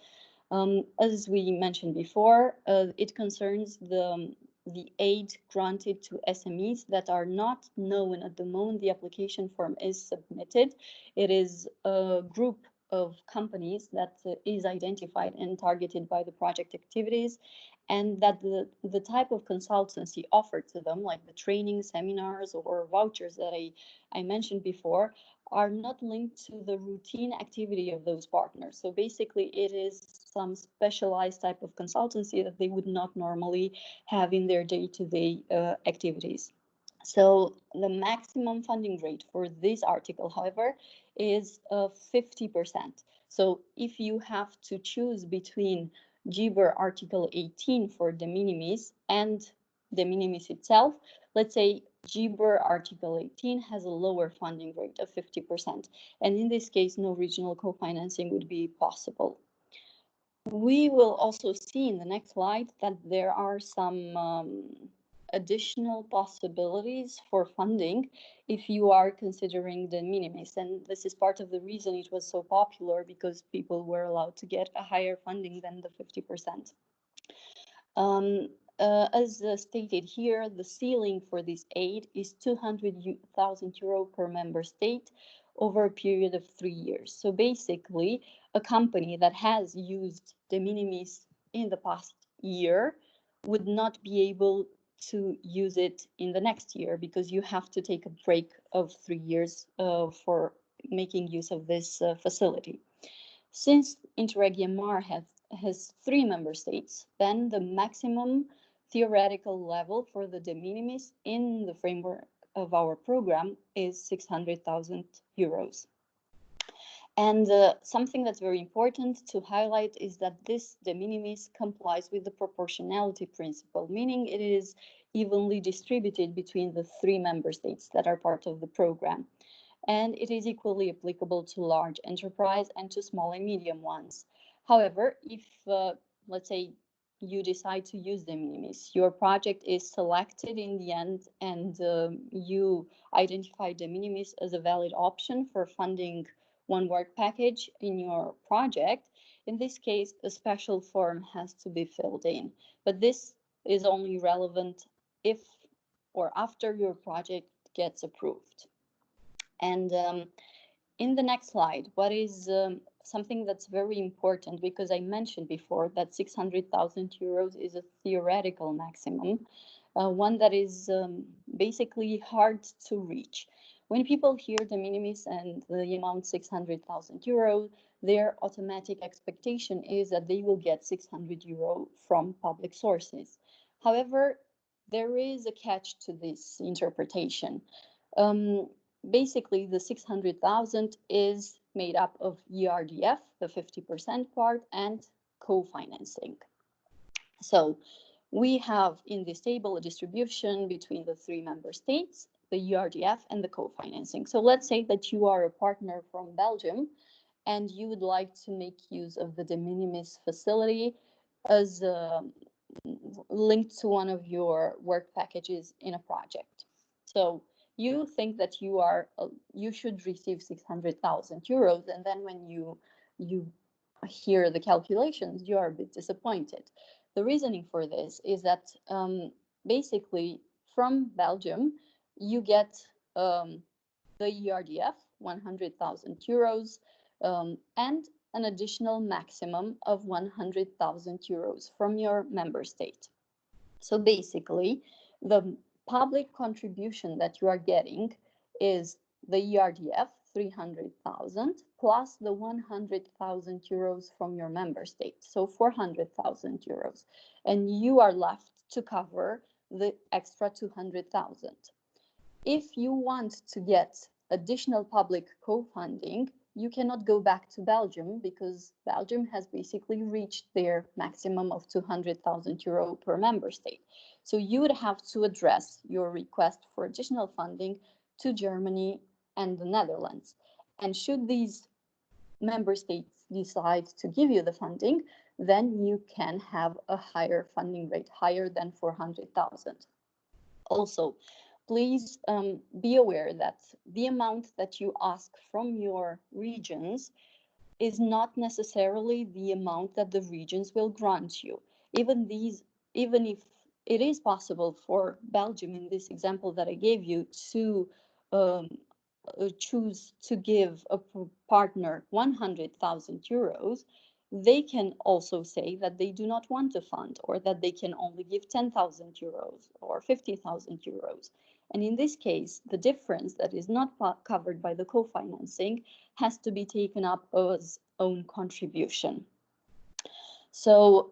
S3: As we mentioned before, it concerns the aid granted to SMEs that are not known at the moment the application form is submitted. It is a group of companies that is identified and targeted by the project activities, and that the type of consultancy offered to them, like the training, seminars, or vouchers that I mentioned before, are not linked to the routine activity of those partners. So basically, it is some specialized type of consultancy that they would not normally have in their day-to-day activities. So the maximum funding rate for this article, however, is 50%. So if you have to choose between GBER Article 18 for de minimis and de minimis itself, let's say GBER Article 18 has a lower funding rate of 50%, and in this case, no regional co-financing would be possible. We will also see in the next slide that there are some additional possibilities for funding if you are considering the minimis, and this is part of the reason it was so popular, because people were allowed to get a higher funding than the 50%. As stated here, the ceiling for this aid is 200,000 euro per member state over a period of 3 years. So basically, a company that has used de minimis in the past year would not be able to use it in the next year, because you have to take a break of 3 years for making use of this facility. Since Interreg EMR has 3 member states, then the maximum theoretical level for the de minimis in the framework of our program is 600,000 euros. And something that's very important to highlight is that this de minimis complies with the proportionality principle, meaning it is evenly distributed between the 3 member states that are part of the program. And it is equally applicable to large enterprise and to small and medium ones. However, if, let's say, you decide to use de minimis, your project is selected in the end, and you identify de minimis as a valid option for funding one work package in your project, in this case, a special form has to be filled in. But this is only relevant if or after your project gets approved. And in the next slide, what is something that's very important, because I mentioned before that 600,000 euros is a theoretical maximum, one that is basically hard to reach. When people hear de minimis and the amount 600,000 euros, their automatic expectation is that they will get 600 euro from public sources. However, there is a catch to this interpretation. Basically, the 600,000 is made up of ERDF, the 50% part, and co-financing. So we have in this table a distribution between the 3 member states, the ERDF and the co-financing. So let's say that you are a partner from Belgium and you would like to make use of the de minimis facility as linked to one of your work packages in a project. So you think that you should receive 600,000 euros, and then when you hear the calculations, you are a bit disappointed. The reasoning for this is that basically from Belgium, you get the ERDF, 100,000 euros, and an additional maximum of 100,000 euros from your member state. So basically, the public contribution that you are getting is the ERDF, 300,000, plus the 100,000 euros from your member state, so 400,000 euros. And you are left to cover the extra 200,000. If you want to get additional public co-funding, you cannot go back to Belgium, because Belgium has basically reached their maximum of 200,000 euro per member state. So you would have to address your request for additional funding to Germany and the Netherlands. And should these member states decide to give you the funding, then you can have a higher funding rate, higher than 400,000. Also, please be aware that the amount that you ask from your regions is not necessarily the amount that the regions will grant you. Even if it is possible for Belgium, in this example that I gave you, to choose to give a partner 100,000 euros, they can also say that they do not want a fund, or that they can only give 10,000 euros or 50,000 euros. And in this case, the difference that is not covered by the co-financing has to be taken up as own contribution. So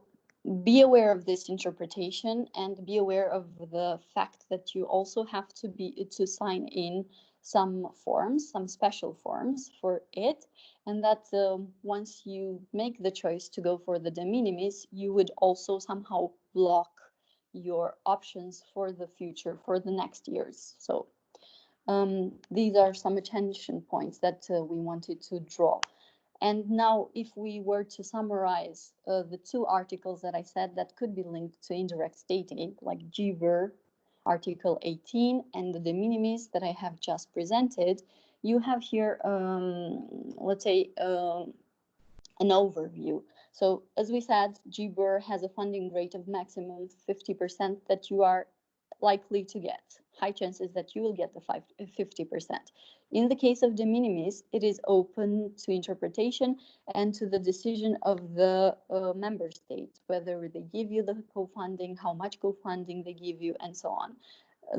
S3: be aware of this interpretation, and be aware of the fact that you also have to sign in some forms, some special forms for it, and that once you make the choice to go for the de minimis, you would also somehow block your options for the future, for the next years. So these are some attention points that we wanted to draw. And now, if we were to summarize the two articles that I said that could be linked to indirect state aid, like GBER, Article 18, and the de minimis that I have just presented, you have here, let's say, an overview. So as we said, GBER has a funding rate of maximum 50% that you are likely to get. High chances that you will get the 50%. In the case of de minimis, it is open to interpretation and to the decision of the member state, whether they give you the co-funding, how much co-funding they give you, and so on.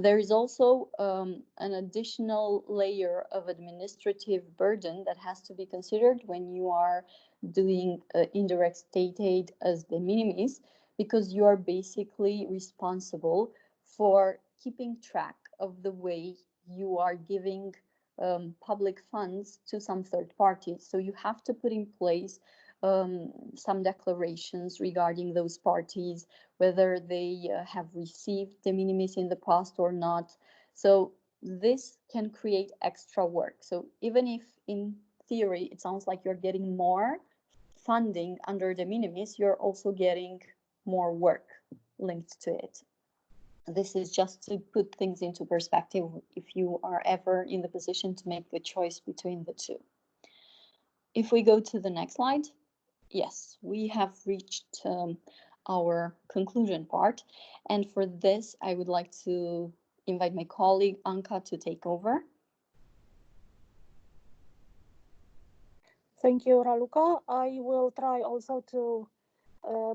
S3: There is also an additional layer of administrative burden that has to be considered when you are doing indirect state aid as de minimis, because you are basically responsible for keeping track of the way you are giving public funds to some third parties. So you have to put in place some declarations regarding those parties, whether they have received de minimis in the past or not. So this can create extra work. So even if in theory it sounds like you're getting more funding under de minimis, you're also getting more work linked to it. This is just to put things into perspective if you are ever in the position to make the choice between the two. If we go to the next slide, yes, we have reached our conclusion part. And for this, I would like to invite my colleague Anka to take over.
S2: Thank you, Raluca. I will try also to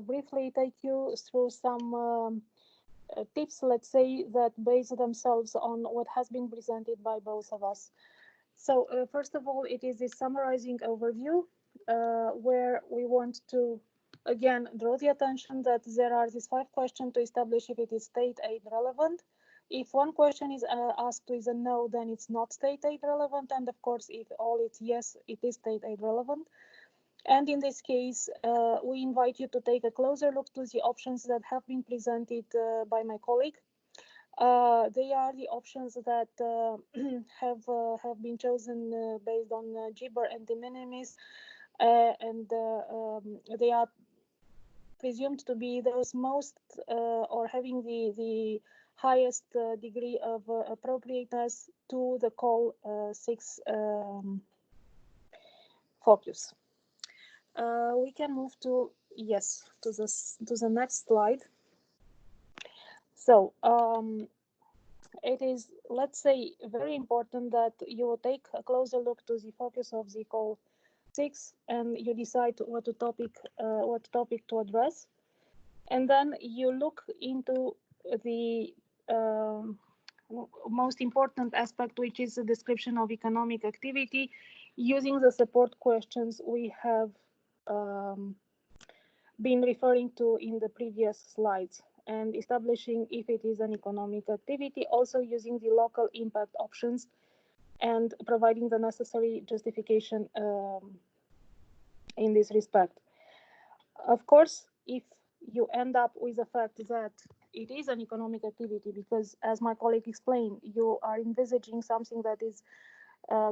S2: briefly take you through some tips, let's say, that base themselves on what has been presented by both of us. So first of all, it is a summarizing overview where we want to, again, draw the attention that there are these 5 questions to establish if it is state aid relevant. If one question is asked is a no, then it's not state aid relevant. And of course, if all is yes, it is state aid relevant. And in this case, we invite you to take a closer look to the options that have been presented by my colleague. They are the options that have been chosen based on GBER and de minimis, and they are presumed to be those most or having the highest degree of appropriateness to the call 6 focus. We can move to the next slide. So it is, let's say, very important that you take a closer look to the focus of the call 6, and you decide what topic to address, and then you look into the most important aspect, which is the description of economic activity, using the support questions we have been referring to in the previous slides, and establishing if it is an economic activity, also using the local impact options and providing the necessary justification in this respect. Of course, if you end up with the fact that it is an economic activity, because as my colleague explained, you are envisaging something that is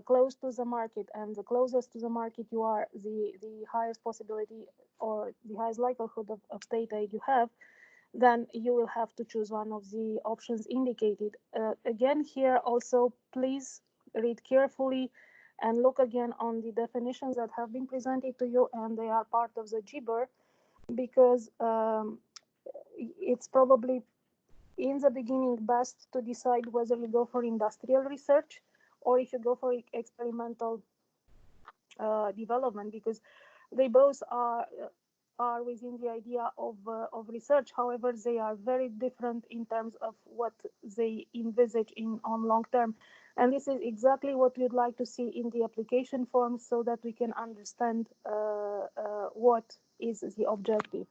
S2: close to the market, and the closest to the market you are, the highest possibility or the highest likelihood of state aid you have, then you will have to choose one of the options indicated. Again, here also, please read carefully and look again on the definitions that have been presented to you, and they are part of the GBER, because it's probably in the beginning best to decide whether you go for industrial research or if you go for experimental development, because they both are within the idea of research. However, they are very different in terms of what they envisage on long term. And this is exactly what we'd like to see in the application form, so that we can understand what is the objective.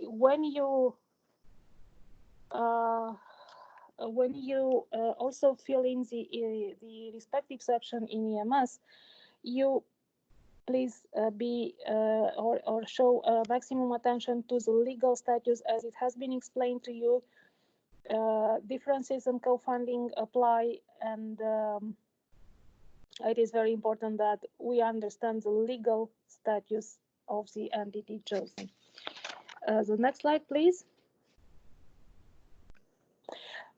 S2: When you also fill in the respective section in EMS, you please or show maximum attention to the legal status as it has been explained to you. Differences in co-funding apply, and it is very important that we understand the legal status of the entity chosen. The next slide, please.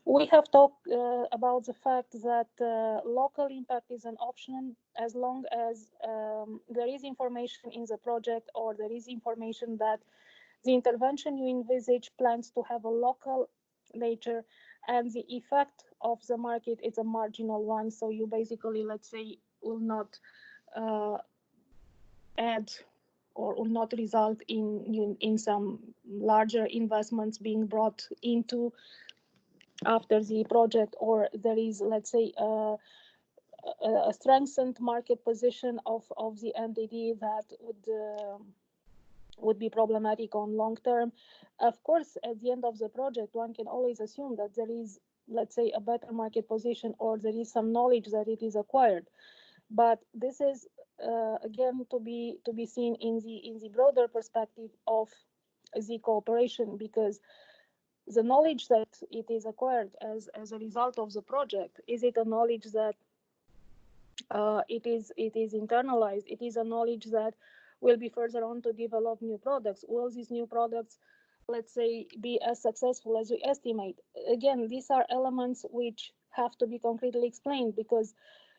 S2: We have talked about the fact that local impact is an option as long as there is information in the project, or there is information that the intervention you envisage plans to have a local nature, and the effect of the market is a marginal one. So you basically, let's say, will not add or will not result in some larger investments being brought into after the project, or there is, let's say, a strengthened market position of the entity that would be problematic on long term. Of course, at the end of the project, one can always assume that there is, let's say, a better market position, or there is some knowledge that it is acquired. But this is again to be seen in the broader perspective of the cooperation, because the knowledge that it is acquired as a result of the project, is it a knowledge that it is internalized? It is a knowledge that will be further on to develop new products. Will these new products, let's say, be as successful as we estimate? Again, these are elements which have to be concretely explained, because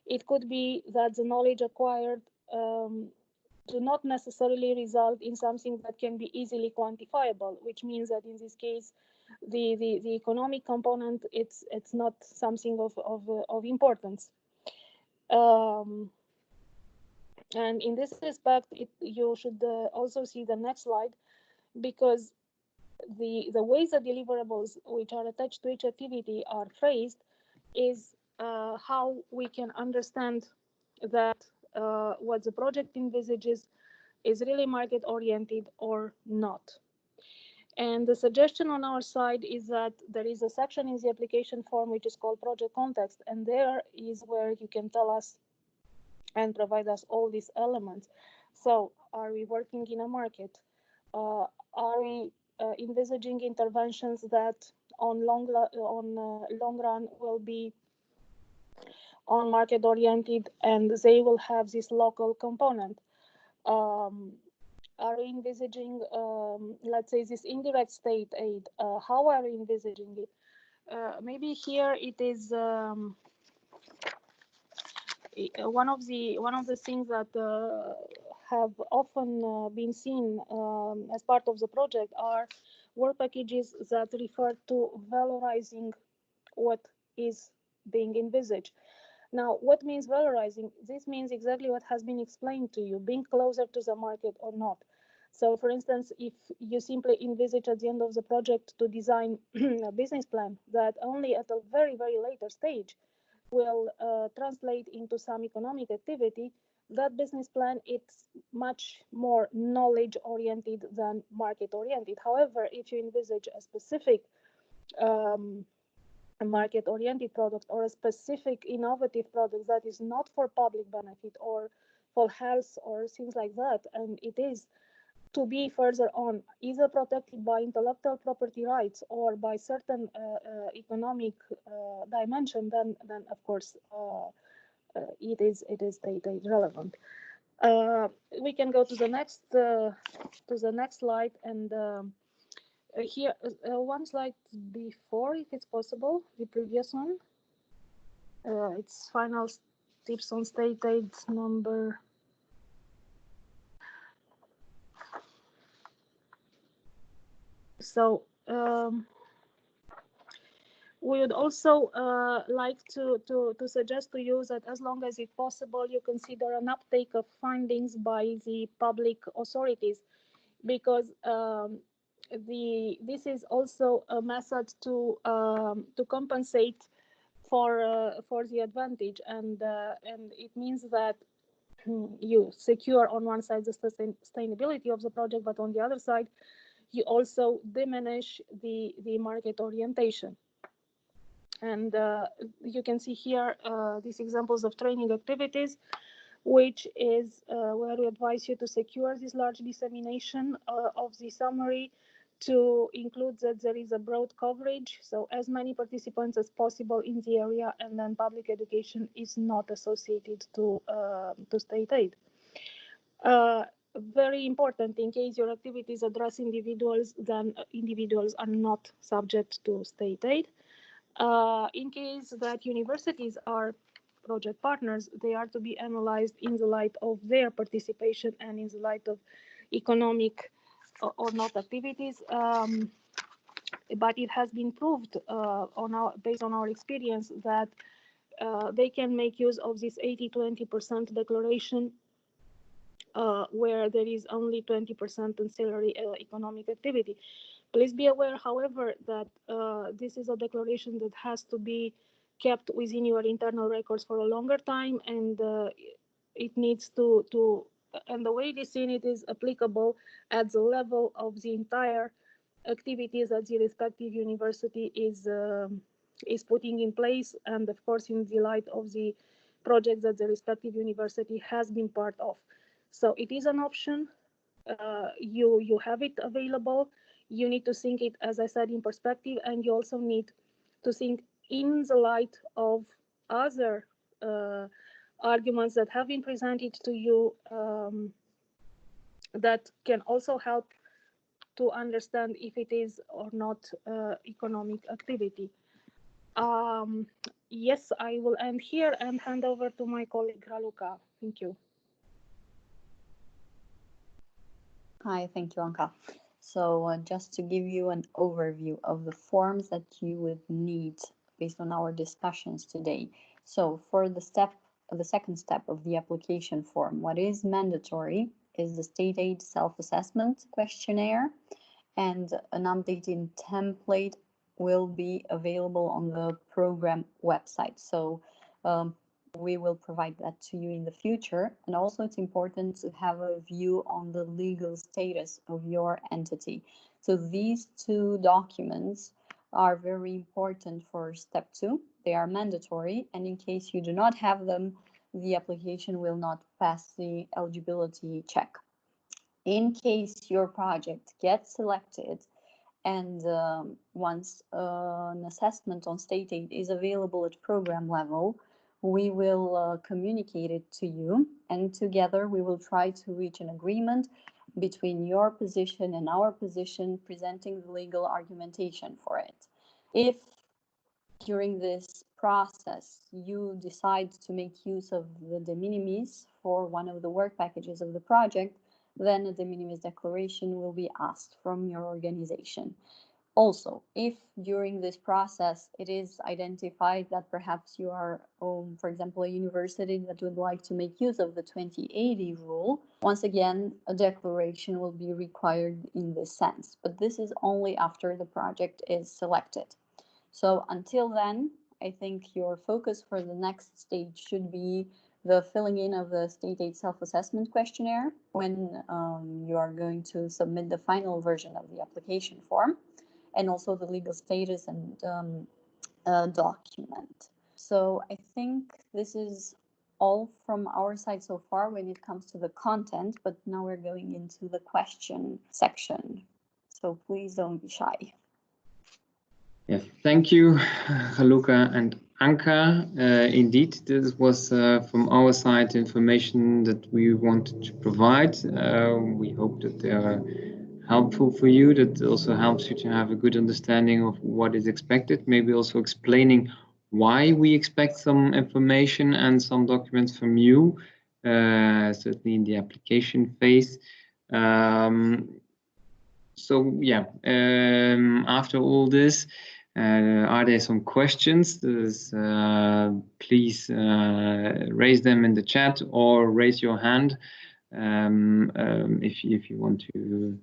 S2: it could be that the knowledge acquired do not necessarily result in something that can be easily quantifiable, which means that in this case, the economic component, it's not something of importance. And in this respect, you should also see the next slide, because the ways the deliverables which are attached to each activity are phrased is how we can understand that what the project envisages is really market oriented or not. And the suggestion on our side is that there is a section in the application form which is called project context, and there is where you can tell us and provide us all these elements. So, are we working in a market? Are we envisaging interventions that on long run will be on market oriented, and they will have this local component? Are we envisaging, let's say, this indirect state aid? How are we envisaging it? Maybe here it is one of the things that have often been seen as part of the project are work packages that refer to valorizing what is being envisaged. Now, what means valorizing? This means exactly what has been explained to you, being closer to the market or not. So, for instance, if you simply envisage at the end of the project to design a business plan that only at a very, very later stage will translate into some economic activity, that business plan it's much more knowledge-oriented than market-oriented. However, if you envisage a specific a market-oriented product or a specific innovative product that is not for public benefit or for health or things like that, and it is to be further on either protected by intellectual property rights or by certain economic dimension, then of course it is state aid relevant. We can go to the next slide, and Here, one slide before, if it's possible, the previous one. It's final tips on state aid number. So we would also like to suggest to you that as long as it's possible, you consider an uptake of findings by the public authorities, because this is also a method to compensate for the advantage, and it means that you secure on one side the sustainability of the project, but on the other side you also diminish the market orientation. And you can see here these examples of training activities, which is where we advise you to secure this large dissemination of the summary, to include that there is a broad coverage, so as many participants as possible in the area, and then public education is not associated to state aid. Very important, in case your activities address individuals, then individuals are not subject to state aid. In case that universities are project partners, they are to be analyzed in the light of their participation and in the light of economic or not activities. But it has been proved based on our experience that they can make use of this 80-20% declaration where there is only 20% ancillary economic activity. Please be aware, however, that this is a declaration that has to be kept within your internal records for a longer time, and it needs to and the way it is seen, it is applicable at the level of the entire activities that the respective university is putting in place, and of course in the light of the projects that the respective university has been part of. So it is an option. You have it available. You need to think it, as I said, in perspective, and you also need to think in the light of other arguments that have been presented to you that can also help to understand if it is or not economic activity. Yes, I will end here and hand over to my colleague Raluca. Thank you.
S3: Hi, thank you, Anka. So just to give you an overview of the forms that you would need based on our discussions today. So for the second step of the application form, what is mandatory is the state aid self-assessment questionnaire, and an updated template will be available on the program website. So we will provide that to you in the future. And also it's important to have a view on the legal status of your entity. So these two documents are very important for step 2. They are mandatory, and in case you do not have them, the application will not pass the eligibility check. In case your project gets selected and once an assessment on state aid is available at program level, we will communicate it to you, and together we will try to reach an agreement between your position and our position, presenting the legal argumentation for it. If during this process you decide to make use of the de minimis for one of the work packages of the project, then a de minimis declaration will be asked from your organization. Also, if during this process it is identified that perhaps you are, for example, a university that would like to make use of the 2080 rule, once again, a declaration will be required in this sense. But this is only after the project is selected. So until then, I think your focus for the next stage should be the filling in of the state aid self-assessment questionnaire when you are going to submit the final version of the application form, and also the legal status and document. So I think this is all from our side so far when it comes to the content, but now we're going into the question section. So please don't be shy.
S1: Yes, thank you, Raluca and Anka. Indeed, this was from our side information that we wanted to provide. We hope that there are helpful for you, that also helps you to have a good understanding of what is expected, maybe also explaining why we expect some information and some documents from you, certainly in the application phase. So yeah, after all this, are there some questions? Please raise them in the chat or raise your hand if you want to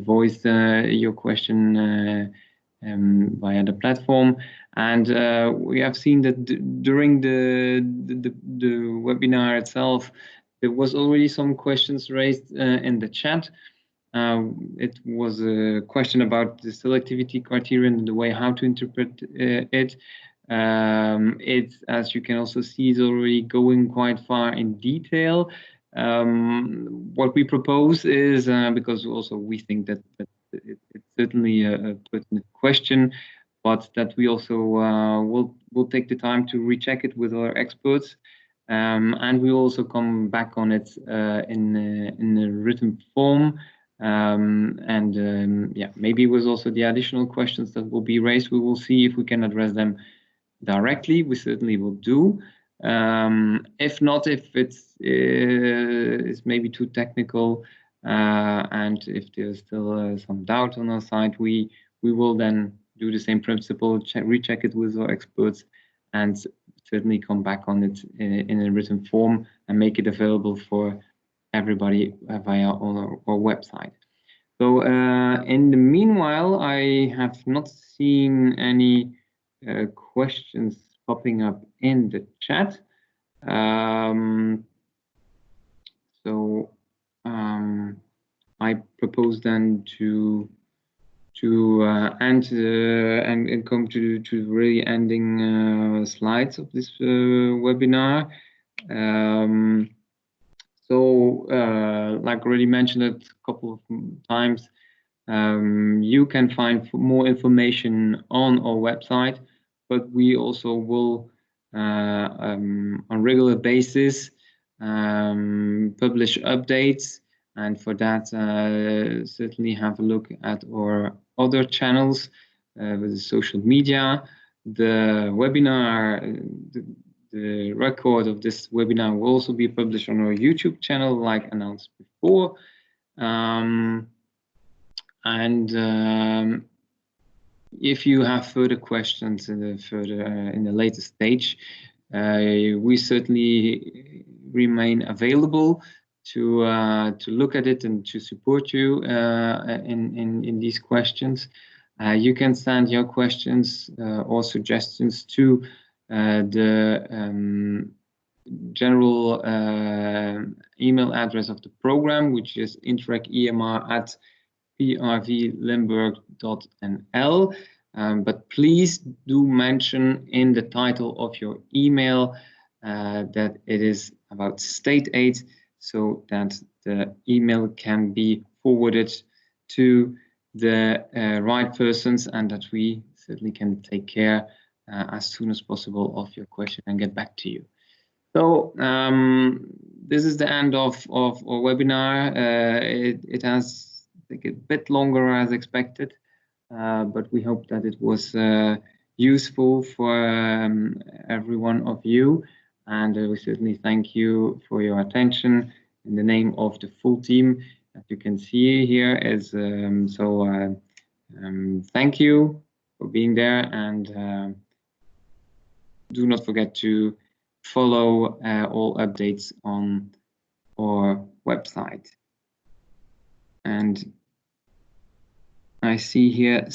S1: voice your question via the platform. And we have seen that during the webinar itself, there was already some questions raised in the chat. It was a question about the selectivity criterion and the way how to interpret it. It's, as you can also see, is already going quite far in detail. What we propose is, because also we think that it's certainly a pertinent question, but that we also will take the time to recheck it with our experts, and we'll also come back on it in a written form. Yeah, maybe with also the additional questions that will be raised, we will see if we can address them directly. We certainly will do. If not, if it's maybe too technical, and if there's still some doubt on our side, we will then do the same principle, recheck it with our experts, and certainly come back on it in a written form and make it available for everybody via our website. So in the meanwhile, I have not seen any questions popping up in the chat. I propose then to end and come to really ending slides of this webinar. Like already mentioned a couple of times, you can find more information on our website, but we also will, on a regular basis, publish updates. And for that, certainly have a look at our other channels with the social media. The webinar, the record of this webinar will also be published on our YouTube channel, like announced before. If you have further questions in the later stage, we certainly remain available to look at it and to support you in these questions. You can send your questions or suggestions to the general email address of the program, which is Interreg EMR @prvlimburg.nl. But please do mention in the title of your email that it is about state aid, so that the email can be forwarded to the right persons, and that we certainly can take care as soon as possible of your question and get back to you. So this is the end of our webinar. It has taken a bit longer as expected, but we hope that it was useful for every one of you. And we certainly thank you for your attention in the name of the full team. As you can see here is thank you for being there, and do not forget to follow all updates on our website. And I see here